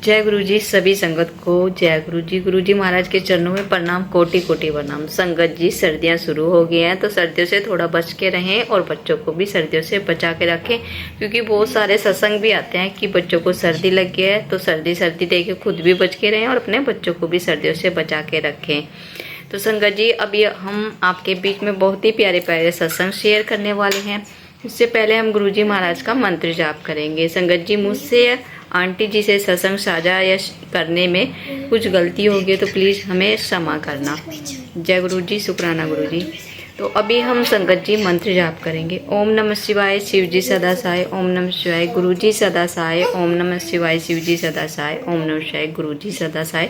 जय गुरु जी। सभी संगत को जय गुरु जी महाराज के चरणों में प्रणाम, कोटि कोटि प्रणाम। संगत जी, सर्दियां शुरू हो गई हैं तो सर्दियों से थोड़ा बच के रहें और बच्चों को भी सर्दियों से बचा के रखें, क्योंकि बहुत सारे सत्संग भी आते हैं कि बच्चों को सर्दी लग गई है, तो सर्दी सर्दी दे के खुद भी बच के रहें और अपने बच्चों को भी सर्दियों से बचा के रखें। तो संगत जी, अभी हम आपके बीच में बहुत ही प्यारे प्यारे सत्संग शेयर करने वाले हैं। उससे पहले हम गुरु जी महाराज का मंत्र जाप करेंगे। संगत जी, मुझसे आंटी जी से सत्संग साझा या करने में कुछ गलती होगी तो प्लीज़ हमें क्षमा करना। जय गुरु जी, शुक्राना गुरु जी। तो अभी हम संगत जी मंत्र जाप करेंगे। ओम नमः शिवाय, शिव जी सदा सहाय। ओम नमः शिवाय, गुरु जी सदा सहाय। ओम नमः शिवाय, शिव जी सदा सहाय। ओम नमः शिवाय, गुरु जी सदा सहाय।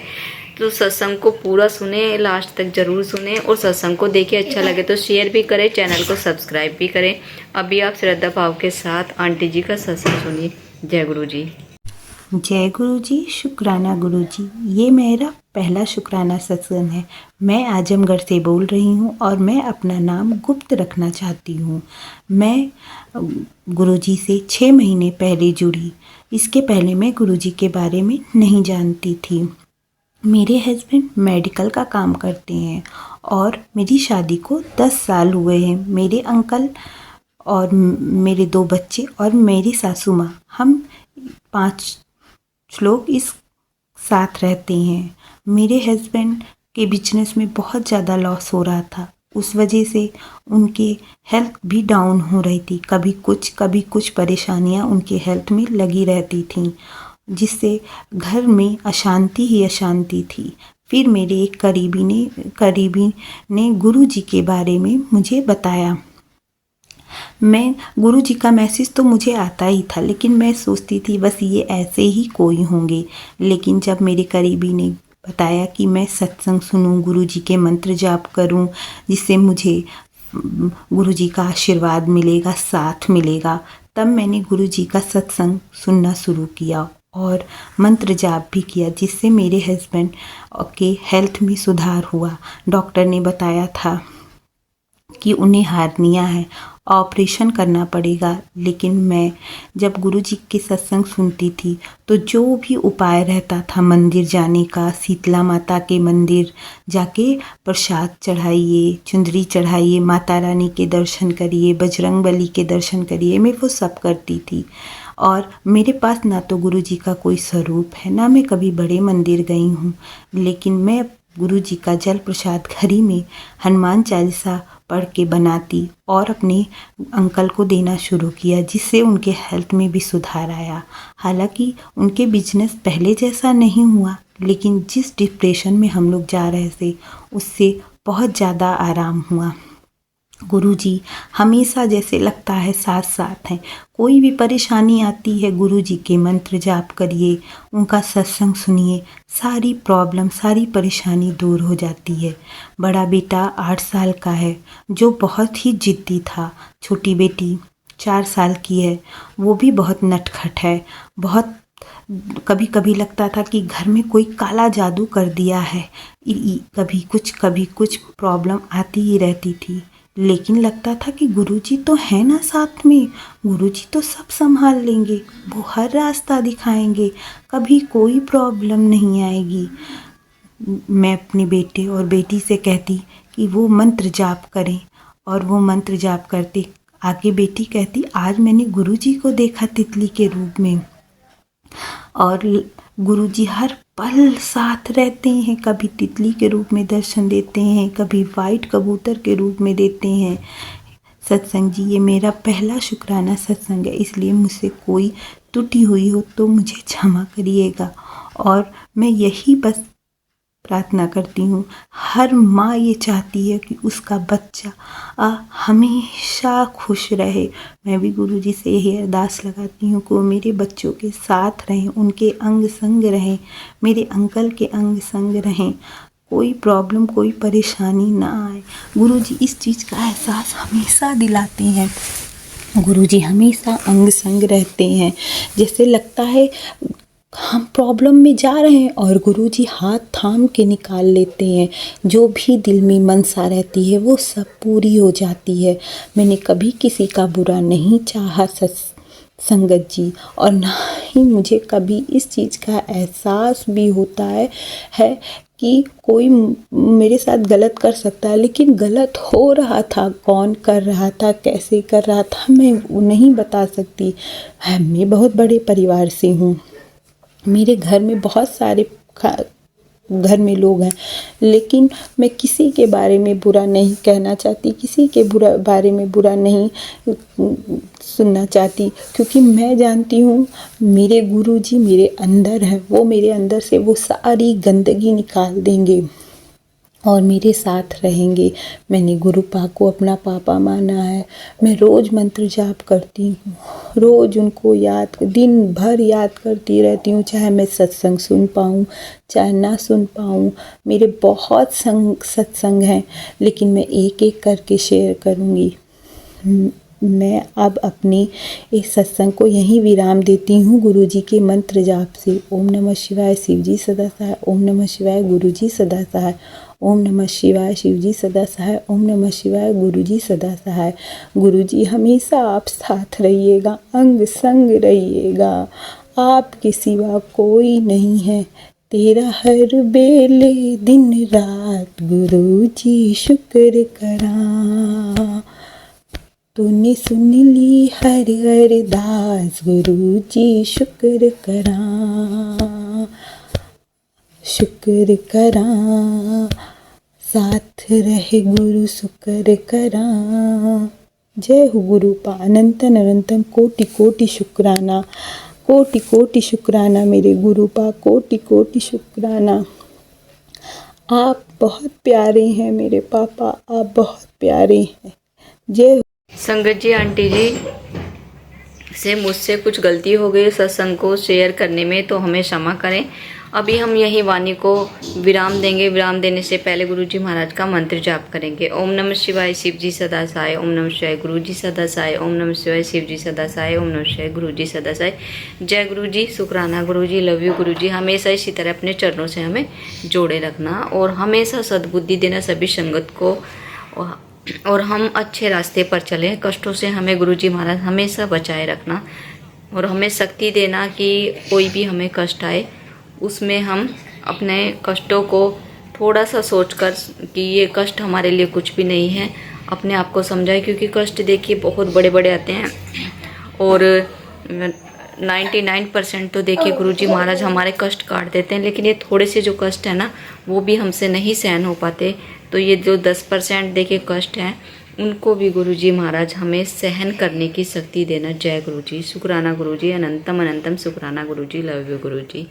तो सत्संग को पूरा सुने, लास्ट तक जरूर सुने और सत्संग को देखिए, अच्छा लगे तो शेयर भी करें, चैनल को सब्सक्राइब भी करें। अभी आप श्रद्धा भाव के साथ आंटी जी का सत्संग सुनिए। जय गुरु जी। जय गुरु जी, शुक्राना गुरु जी। ये मेरा पहला शुक्राना सत्संग है। मैं आजमगढ़ से बोल रही हूँ और मैं अपना नाम गुप्त रखना चाहती हूँ। मैं गुरु जी से 6 महीने पहले जुड़ी। इसके पहले मैं गुरु जी के बारे में नहीं जानती थी। मेरे हस्बैंड मेडिकल का काम करते हैं और मेरी शादी को 10 साल हुए हैं। मेरे अंकल और मेरे 2 बच्चे और मेरी सासू माँ, हम 5 लोग इस साथ रहते हैं। मेरे हस्बैंड के बिजनेस में बहुत ज़्यादा लॉस हो रहा था। उस वजह से उनके हेल्थ भी डाउन हो रही थी। कभी कुछ परेशानियां उनके हेल्थ में लगी रहती थीं, जिससे घर में अशांति ही अशांति थी। फिर मेरे एक करीबी ने गुरु जी के बारे में मुझे बताया। मैं गुरु जी का मैसेज तो मुझे आता ही था, लेकिन मैं सोचती थी बस ये ऐसे ही कोई होंगे। लेकिन जब मेरे करीबी ने बताया कि मैं सत्संग सुनूं, गुरु जी के मंत्र जाप करूं, जिससे मुझे गुरु जी का आशीर्वाद मिलेगा, साथ मिलेगा, तब मैंने गुरु जी का सत्संग सुनना शुरू किया और मंत्र जाप भी किया, जिससे मेरे हस्बैंड के हेल्थ में सुधार हुआ। डॉक्टर ने बताया था कि उन्हें हार्निया है, ऑपरेशन करना पड़ेगा। लेकिन मैं जब गुरुजी के सत्संग सुनती थी तो जो भी उपाय रहता था मंदिर जाने का, शीतला माता के मंदिर जाके प्रसाद चढ़ाइए, चुंदरी चढ़ाइए, माता रानी के दर्शन करिए, बजरंग बली के दर्शन करिए, मैं वो सब करती थी। और मेरे पास ना तो गुरुजी का कोई स्वरूप है, ना मैं कभी बड़े मंदिर गई हूँ, लेकिन मैं गुरु जी का जल प्रसाद घर ही में हनुमान चालीसा पढ़ के बनाती और अपने अंकल को देना शुरू किया, जिससे उनके हेल्थ में भी सुधार आया। हालांकि उनके बिजनेस पहले जैसा नहीं हुआ, लेकिन जिस डिप्रेशन में हम लोग जा रहे थे उससे बहुत ज़्यादा आराम हुआ। गुरु जी हमेशा जैसे लगता है साथ साथ हैं। कोई भी परेशानी आती है, गुरु जी के मंत्र जाप करिए, उनका सत्संग सुनिए, सारी प्रॉब्लम, सारी परेशानी दूर हो जाती है। बड़ा बेटा 8 साल का है, जो बहुत ही जिद्दी था। छोटी बेटी 4 साल की है, वो भी बहुत नटखट है। बहुत कभी कभी लगता था कि घर में कोई काला जादू कर दिया है। कभी कुछ प्रॉब्लम आती ही रहती थी, लेकिन लगता था कि गुरुजी तो है ना साथ में, गुरुजी तो सब संभाल लेंगे, वो हर रास्ता दिखाएंगे, कभी कोई प्रॉब्लम नहीं आएगी। मैं अपने बेटे और बेटी से कहती कि वो मंत्र जाप करें, और वो मंत्र जाप करते। आगे बेटी कहती, आज मैंने गुरुजी को देखा तितली के रूप में। और गुरुजी हर पल साथ रहते हैं, कभी तितली के रूप में दर्शन देते हैं, कभी वाइट कबूतर के रूप में देते हैं। सत्संग जी, ये मेरा पहला शुक्राना सत्संग है, इसलिए मुझसे कोई त्रुटि हुई हो तो मुझे क्षमा करिएगा। और मैं यही बस प्रार्थना करती हूँ, हर माँ ये चाहती है कि उसका बच्चा हमेशा खुश रहे। मैं भी गुरुजी से यही अरदास लगाती हूँ कि वो मेरे बच्चों के साथ रहें, उनके अंग संग रहें, मेरे अंकल के अंग संग रहें, कोई प्रॉब्लम, कोई परेशानी ना आए। गुरुजी इस चीज़ का एहसास हमेशा दिलाते हैं। गुरुजी हमेशा अंग संग रहते हैं। जैसे लगता है हम प्रॉब्लम में जा रहे हैं और गुरुजी हाथ थाम के निकाल लेते हैं। जो भी दिल में मनसा रहती है वो सब पूरी हो जाती है। मैंने कभी किसी का बुरा नहीं चाहा संगत जी, और ना ही मुझे कभी इस चीज़ का एहसास भी होता है कि कोई मेरे साथ गलत कर सकता है, लेकिन गलत हो रहा था, कौन कर रहा था, कैसे कर रहा था, मैं वो नहीं बता सकती। मैं बहुत बड़े परिवार से हूँ, मेरे घर में बहुत सारे घर में लोग हैं, लेकिन मैं किसी के बारे में बुरा नहीं कहना चाहती, किसी के बारे में बुरा नहीं सुनना चाहती, क्योंकि मैं जानती हूँ मेरे गुरुजी मेरे अंदर हैं, वो मेरे अंदर से वो सारी गंदगी निकाल देंगे और मेरे साथ रहेंगे। मैंने गुरु पाक को अपना पापा माना है। मैं रोज़ मंत्र जाप करती हूँ, रोज़ उनको दिन भर याद करती रहती हूँ, चाहे मैं सत्संग सुन पाऊँ चाहे ना सुन पाऊँ। मेरे बहुत सत्संग हैं, लेकिन मैं एक एक करके शेयर करूँगी। मैं अब अपनी इस सत्संग को यहीं विराम देती हूँ गुरुजी के मंत्र जाप से। ओम नमः शिवाय, शिवजी सदा सहाय। ओम नमः शिवाय, गुरुजी सदा सहाय। ओम नमः शिवाय, शिवजी सदा सहाय। ओम नमः शिवाय, गुरुजी सदा सहाय। गुरुजी हमेशा आप साथ रहिएगा, अंग संग रहिएगा। आपके सिवा कोई नहीं है, तेरा हर बेले दिन रात गुरुजी शुक्र करा। तूने सुन ली हर अरदास गुरुजी शुक्र करा, शुक्र करा। साथ रहे गुरु शुक्र करा। जय हो गुरु पा अनंतन अनंतन कोटि कोटि शुक्राना, कोटि कोटि शुक्राना मेरे गुरु पा, कोटि कोटि शुक्राना। आप बहुत प्यारे हैं मेरे पापा, आप बहुत प्यारे हैं। जय संगत जी, आंटी जी से मुझसे कुछ गलती हो गई सत्संग को शेयर करने में, तो हमें क्षमा करें। अभी हम यही वाणी को विराम देंगे। विराम देने से पहले गुरुजी महाराज का मंत्र जाप करेंगे। ओम नमः शिवाय, शिवजी सदा सहाय। ओम नमः शिवाय, गुरुजी सदा सहाय। ओम नमः शिवाय, शिवजी सदा सहाय। ओम नमः शिवाय, गुरुजी सदा सहाय। जय गुरुजी, शुक्राना गुरुजी, लव यू गुरुजी। हमेशा इसी तरह अपने चरणों से हमें जोड़े रखना और हमेशा सद्बुद्धि देना सभी संगत को, और हम अच्छे रास्ते पर चलें। कष्टों से हमें गुरुजी महाराज हमेशा बचाए रखना और हमें शक्ति देना कि कोई भी हमें कष्ट आए उसमें हम अपने कष्टों को थोड़ा सा सोचकर कि ये कष्ट हमारे लिए कुछ भी नहीं है, अपने आप को समझाए। क्योंकि कष्ट देखिए बहुत बड़े बड़े आते हैं और 99% तो देखिए गुरुजी महाराज हमारे कष्ट काट देते हैं, लेकिन ये थोड़े से जो कष्ट है ना वो भी हमसे नहीं सहन हो पाते। तो ये जो 10% देखिए कष्ट हैं उनको भी गुरुजी महाराज हमें सहन करने की शक्ति देना। जय गुरुजी, शुक्राना गुरुजी, अनंतम अनंतम शुक्राना गुरुजी, लव यू गुरुजी।